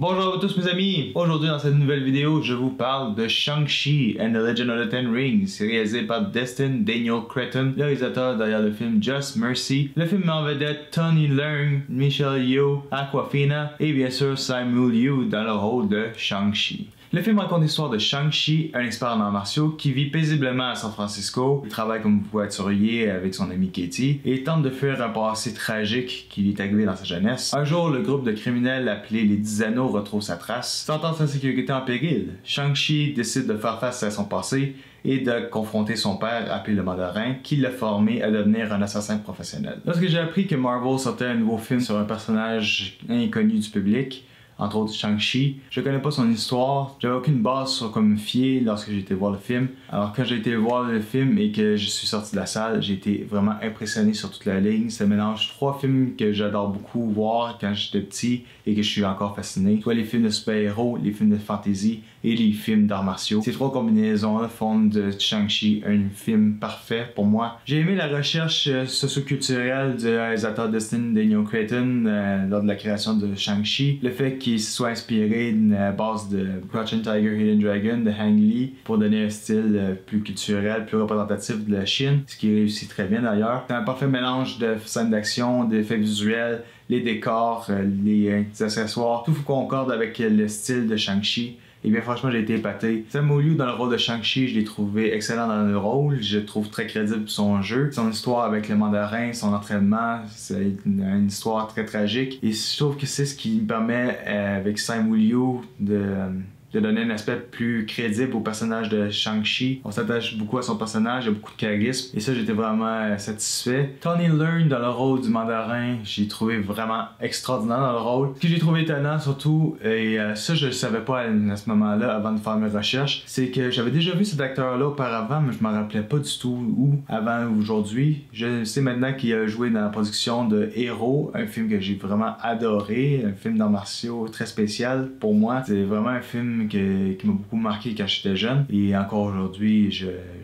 Bonjour à tous mes amis! Aujourd'hui dans cette nouvelle vidéo, je vous parle de Shang-Chi and the Legend of the Ten Rings. C'est réalisé par Destin Daniel Cretton, le réalisateur derrière le film Just Mercy. Le film met en vedette Tony Leung, Michelle Yeoh, Awkwafina et bien sûr Simu Liu dans le rôle de Shang-Chi. Le film raconte l'histoire de Shang-Chi, un expert en arts martiaux qui vit paisiblement à San Francisco. Il travaille comme voiturier avec son ami Katie et tente de fuir un passé tragique qui lui est arrivé dans sa jeunesse. Un jour, le groupe de criminels appelé les 10 Anneaux retrouve sa trace. Sentant sa sécurité en péril, Shang-Chi décide de faire face à son passé et de confronter son père, appelé le Mandarin, qui l'a formé à devenir un assassin professionnel. Lorsque j'ai appris que Marvel sortait un nouveau film sur un personnage inconnu du public, entre autres Shang-Chi, je connais pas son histoire, j'avais aucune base sur quoi me fier lorsque j'ai été voir le film. Alors quand j'ai été voir le film et que je suis sorti de la salle, j'ai été vraiment impressionné sur toute la ligne. Ça mélange trois films que j'adore beaucoup voir quand j'étais petit et que je suis encore fasciné. Soit les films de super-héros, les films de fantasy et les films d'arts martiaux. Ces trois combinaisons-là font de Shang-Chi un film parfait pour moi. J'ai aimé la recherche socioculturelle du réalisateur Destin Daniel Cretton lors de la création de Shang-Chi. Le fait qu'il soit inspiré d'une base de Crouching Tiger, Hidden Dragon de Ang Lee pour donner un style plus culturel, plus représentatif de la Chine, ce qui réussit très bien d'ailleurs. C'est un parfait mélange de scènes d'action, d'effets visuels, les décors, les accessoires, tout concorde avec le style de Shang-Chi. Et bien franchement j'ai été épaté. Simu Liu dans le rôle de Shang-Chi, je l'ai trouvé excellent dans le rôle. Je trouve très crédible son jeu. Son histoire avec le mandarin, son entraînement, c'est une histoire très tragique. Et je trouve que c'est ce qui me permet avec Simu Liu de donner un aspect plus crédible au personnage de Shang-Chi. On s'attache beaucoup à son personnage, il y a beaucoup de charisme et ça j'étais vraiment satisfait. Tony Leung dans le rôle du mandarin, j'ai trouvé vraiment extraordinaire dans le rôle. Ce que j'ai trouvé étonnant surtout, et ça je le savais pas à ce moment-là avant de faire mes recherches, c'est que j'avais déjà vu cet acteur-là auparavant mais je me rappelais pas du tout où avant aujourd'hui. Je sais maintenant qu'il a joué dans la production de Héros, un film que j'ai vraiment adoré, un film d'arts martiaux très spécial pour moi. C'est vraiment un film qui m'a beaucoup marqué quand j'étais jeune et encore aujourd'hui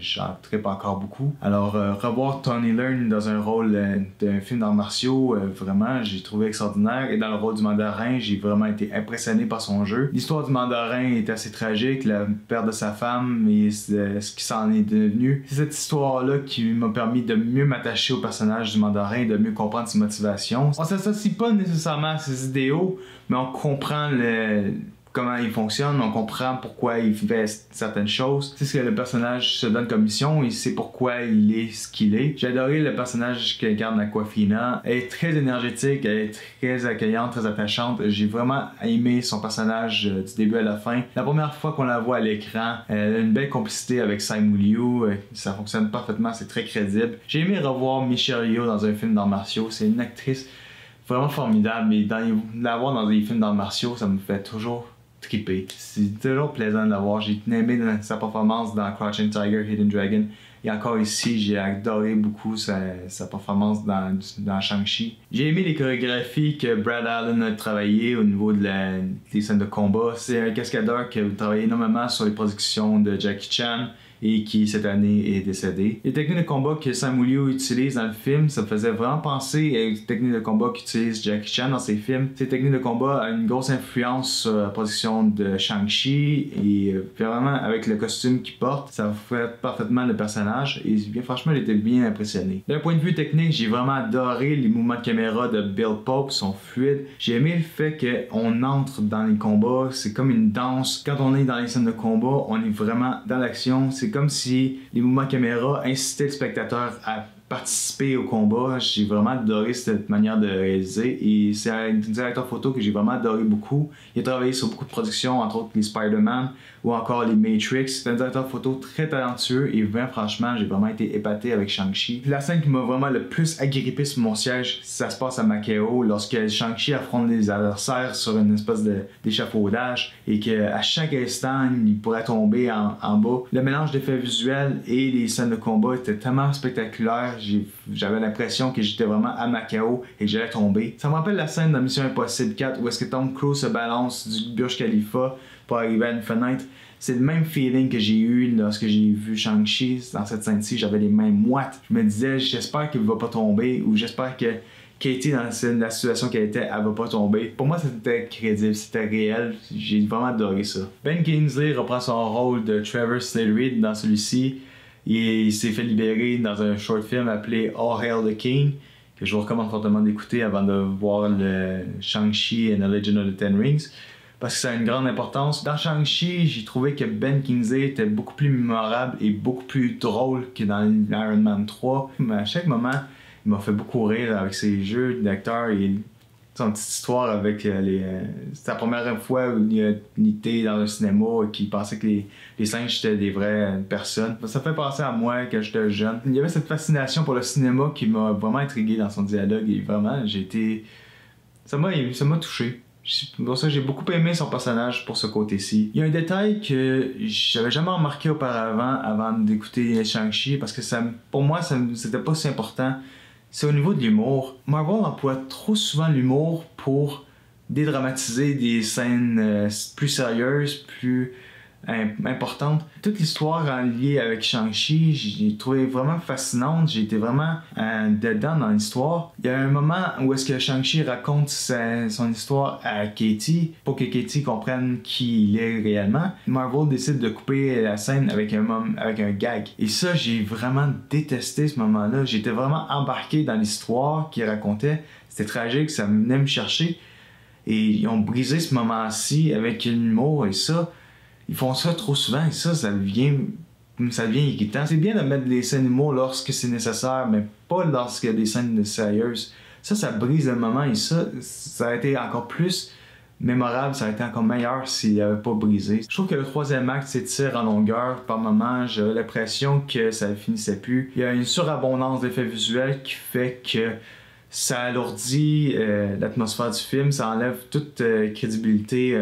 j'en trippe encore beaucoup. Alors revoir Tony Leung dans un rôle d'un film d'arts martiaux, vraiment j'ai trouvé extraordinaire, et dans le rôle du mandarin j'ai vraiment été impressionné par son jeu. L'histoire du mandarin est assez tragique, la perte de sa femme et ce qui s'en est devenu. C'est cette histoire là qui m'a permis de mieux m'attacher au personnage du mandarin et de mieux comprendre ses motivations. On s'associe pas nécessairement à ses idéaux, mais on comprend comment il fonctionne, on comprend pourquoi il fait certaines choses. C'est ce que le personnage se donne comme mission et c'est pourquoi il est ce qu'il est. J'ai adoré le personnage qu'incarne Awkwafina. Elle est très énergétique, elle est très accueillante, très attachante. J'ai vraiment aimé son personnage du début à la fin. La première fois qu'on la voit à l'écran, elle a une belle complicité avec Simu Liu. Ça fonctionne parfaitement, c'est très crédible. J'ai aimé revoir Michelle Yeoh dans un film d'arts martiaux. C'est une actrice vraiment formidable, mais la voir dans des films d'arts martiaux, ça me fait toujours trippé. C'est toujours plaisant de la voir. J'ai aimé sa performance dans Crouching Tiger, Hidden Dragon. Et encore ici, j'ai adoré beaucoup sa performance dans Shang-Chi. J'ai aimé les chorégraphies que Brad Allen a travaillé au niveau des scènes de combat. C'est un cascadeur qui a travaillé énormément sur les productions de Jackie Chan et qui cette année est décédé. Les techniques de combat que Simu Liu utilise dans le film, ça me faisait vraiment penser aux techniques de combat qu'utilise Jackie Chan dans ses films. Ces techniques de combat ont une grosse influence sur la production de Shang-Chi et vraiment avec le costume qu'il porte, ça fait parfaitement le personnage et bien franchement j'étais bien impressionné. D'un point de vue technique, j'ai vraiment adoré les mouvements de caméra de Bill Pope, sont fluides. J'ai aimé le fait qu'on entre dans les combats, c'est comme une danse. Quand on est dans les scènes de combat, on est vraiment dans l'action. C'est comme si les mouvements caméra incitaient le spectateur à participer au combat. J'ai vraiment adoré cette manière de réaliser et c'est un directeur photo que j'ai vraiment adoré beaucoup. Il a travaillé sur beaucoup de productions, entre autres les Spider-Man ou encore les Matrix. C'est un directeur photo très talentueux et bien franchement j'ai vraiment été épaté avec Shang-Chi. La scène qui m'a vraiment le plus agrippé sur mon siège, ça se passe à Macao lorsque Shang-Chi affronte des adversaires sur une espèce d'échafaudage et qu'à chaque instant il pourrait tomber en bas. Le mélange d'effets visuels et les scènes de combat était tellement spectaculaire. J'avais l'impression que j'étais vraiment à Macao et que j'allais tomber. Ça me rappelle la scène de Mission Impossible 4 où est-ce que Tom Cruise se balance du Burj Khalifa pour arriver à une fenêtre. C'est le même feeling que j'ai eu lorsque j'ai vu Shang-Chi dans cette scène-ci. J'avais les mains moites. Je me disais, j'espère qu'il ne va pas tomber ou j'espère qu'il Katie, dans la situation qu'elle était, elle va pas tomber. Pour moi, c'était crédible, c'était réel. J'ai vraiment adoré ça. Ben Kingsley reprend son rôle de Trevor Slattery dans celui-ci. Il s'est fait libérer dans un short film appelé All Hail the King, que je vous recommande fortement d'écouter avant de voir le Shang-Chi and the Legend of the Ten Rings, parce que ça a une grande importance. Dans Shang-Chi, j'ai trouvé que Ben Kingsley était beaucoup plus mémorable et beaucoup plus drôle que dans Iron Man 3. Mais à chaque moment, il m'a fait beaucoup rire avec ses jeux d'acteur et son petite histoire avec c'est la première fois où il était dans un cinéma et qu'il pensait que les singes étaient des vraies personnes. Ça fait penser à moi quand j'étais jeune. Il y avait cette fascination pour le cinéma qui m'a vraiment intrigué dans son dialogue et vraiment, ça m'a touché. C'est pour ça que j'ai beaucoup aimé son personnage pour ce côté-ci. Il y a un détail que j'avais jamais remarqué auparavant avant d'écouter Shang-Chi parce que pour moi, c'était pas si important. C'est au niveau de l'humour. Marvel emploie trop souvent l'humour pour dédramatiser des scènes plus sérieuses, plus importantes. Toute l'histoire en lien avec Shang-Chi, j'ai trouvé vraiment fascinante. J'ai été vraiment dedans dans l'histoire. Il y a un moment où est-ce que Shang-Chi raconte son histoire à Katie pour que Katie comprenne qui il est réellement. Marvel décide de couper la scène avec un gag. Et ça, j'ai vraiment détesté ce moment-là. J'étais vraiment embarqué dans l'histoire qu'il racontait. C'était tragique, ça venait me chercher. Et ils ont brisé ce moment-ci avec l'humour et ça. Ils font ça trop souvent et ça devient irritant. C'est bien de mettre des scènes d'humour lorsque c'est nécessaire, mais pas lorsqu'il y a des scènes sérieuses. Ça brise le moment et ça aurait été encore plus mémorable, ça aurait été encore meilleur s'il n'avait pas brisé. Je trouve que le troisième acte s'étire en longueur. Par moments, j'avais l'impression que ça ne finissait plus. Il y a une surabondance d'effets visuels qui fait que ça alourdit l'atmosphère du film, ça enlève toute crédibilité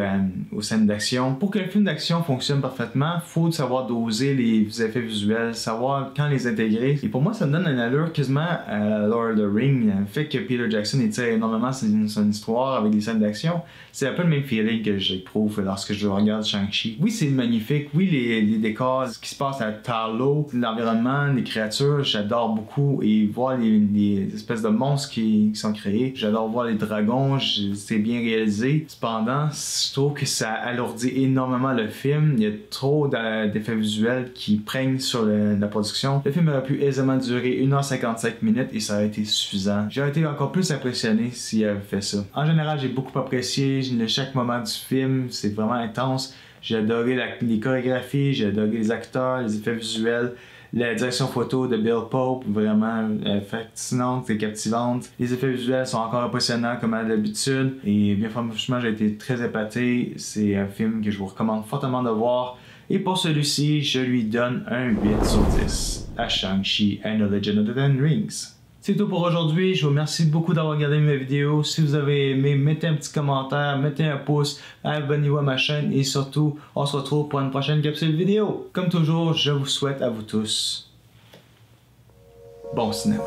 aux scènes d'action. Pour que le film d'action fonctionne parfaitement, il faut savoir doser les effets visuels, savoir quand les intégrer. Et pour moi, ça me donne une allure quasiment à Lord of the Rings. Le fait que Peter Jackson étire énormément son histoire avec des scènes d'action, c'est un peu le même feeling que j'éprouve lorsque je regarde Shang-Chi. Oui, c'est magnifique. Oui, les décors, ce qui se passe à Tarlo, l'environnement, les créatures, j'adore beaucoup. Et voir les espèces de monstres qui sont créés. J'adore voir les dragons, c'est bien réalisé. Cependant, je trouve que ça alourdit énormément le film. Il y a trop d'effets visuels qui prennent sur la production. Le film aurait pu aisément durer 1h55 et ça aurait été suffisant. J'aurais été encore plus impressionné s'il avait fait ça. En général, j'ai beaucoup apprécié chaque moment du film. C'est vraiment intense. J'ai adoré les chorégraphies, j'ai adoré les acteurs, les effets visuels. La direction photo de Bill Pope, vraiment fascinante et captivante. Les effets visuels sont encore impressionnants comme à l'habitude. Et bien franchement, j'ai été très épaté. C'est un film que je vous recommande fortement de voir. Et pour celui-ci, je lui donne un 8 sur 10 à Shang-Chi and the Legend of the Ten Rings. C'est tout pour aujourd'hui. Je vous remercie beaucoup d'avoir regardé mes vidéos. Si vous avez aimé, mettez un petit commentaire, mettez un pouce, abonnez-vous à ma chaîne et surtout, on se retrouve pour une prochaine capsule vidéo. Comme toujours, je vous souhaite à vous tous bon cinéma.